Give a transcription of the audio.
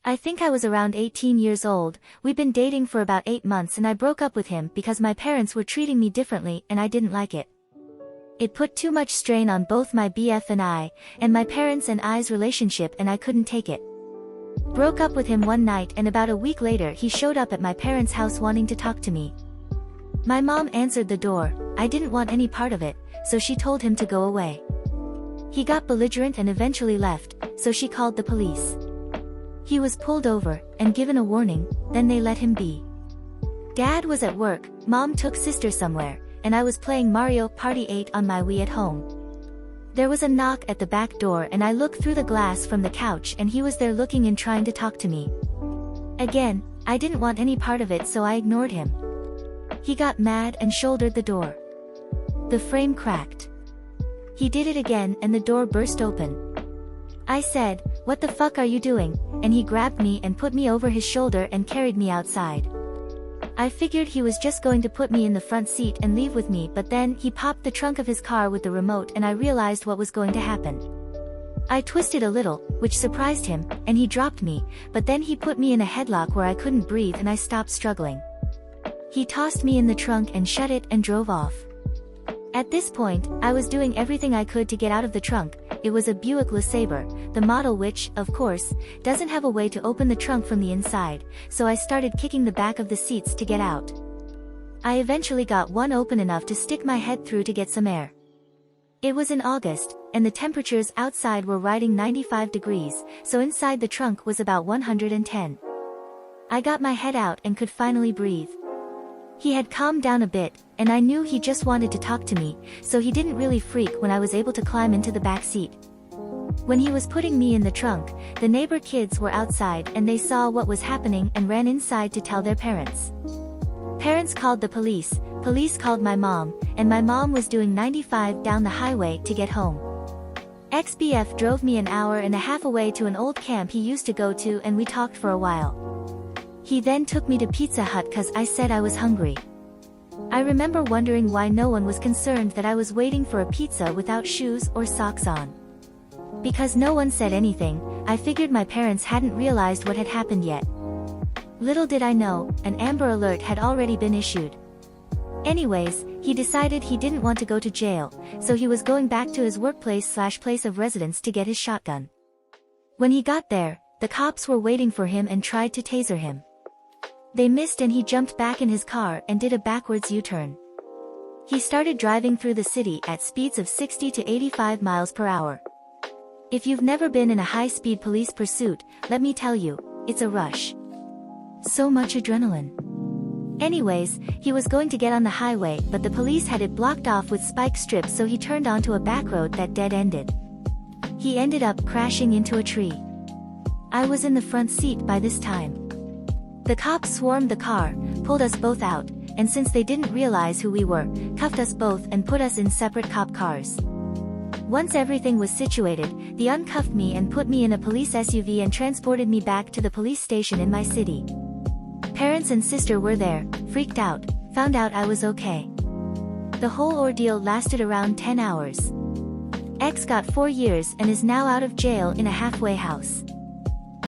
I think I was around 18 years old. We'd been dating for about 8 months and I broke up with him because my parents were treating me differently and I didn't like it. It put too much strain on both my BF and my parents and I's relationship and I couldn't take it. Broke up with him one night and about a week later he showed up at my parents' house wanting to talk to me. My mom answered the door. I didn't want any part of it, so she told him to go away. He got belligerent and eventually left, so she called the police. He was pulled over and given a warning, then they let him be. Dad was at work, Mom took sister somewhere, and I was playing Mario Party 8 on my Wii at home. There was a knock at the back door and I looked through the glass from the couch and he was there looking and trying to talk to me. Again, I didn't want any part of it so I ignored him. He got mad and shouldered the door. The frame cracked. He did it again and the door burst open. I said, "What the fuck are you doing?" and he grabbed me and put me over his shoulder and carried me outside. I figured he was just going to put me in the front seat and leave with me, but then he popped the trunk of his car with the remote and I realized what was going to happen. I twisted a little, which surprised him, and he dropped me, but then he put me in a headlock where I couldn't breathe and I stopped struggling. He tossed me in the trunk and shut it and drove off. At this point, I was doing everything I could to get out of the trunk. It was a Buick LeSabre, the model which, of course, doesn't have a way to open the trunk from the inside, so I started kicking the back of the seats to get out. I eventually got one open enough to stick my head through to get some air. It was in August, and the temperatures outside were riding 95 degrees, so inside the trunk was about 110. I got my head out and could finally breathe. He had calmed down a bit, and I knew he just wanted to talk to me, so he didn't really freak when I was able to climb into the back seat. When he was putting me in the trunk, the neighbor kids were outside and they saw what was happening and ran inside to tell their parents. Parents called the police called my mom, and my mom was doing 95 down the highway to get home. Ex-BF drove me an hour and a half away to an old camp he used to go to and we talked for a while. He then took me to Pizza Hut cause I said I was hungry. I remember wondering why no one was concerned that I was waiting for a pizza without shoes or socks on. Because no one said anything, I figured my parents hadn't realized what had happened yet. Little did I know, an Amber Alert had already been issued. Anyways, he decided he didn't want to go to jail, so he was going back to his workplace/place of residence to get his shotgun. When he got there, the cops were waiting for him and tried to taser him. They missed and he jumped back in his car and did a backwards U-turn. He started driving through the city at speeds of 60 to 85 miles per hour. If you've never been in a high-speed police pursuit, let me tell you, it's a rush. So much adrenaline. Anyways, he was going to get on the highway but the police had it blocked off with spike strips so he turned onto a back road that dead-ended. He ended up crashing into a tree. I was in the front seat by this time. The cops swarmed the car, pulled us both out, and since they didn't realize who we were, cuffed us both and put us in separate cop cars. Once everything was situated, they uncuffed me and put me in a police SUV and transported me back to the police station in my city. Parents and sister were there, freaked out, found out I was okay. The whole ordeal lasted around 10 hours. X got 4 years and is now out of jail in a halfway house.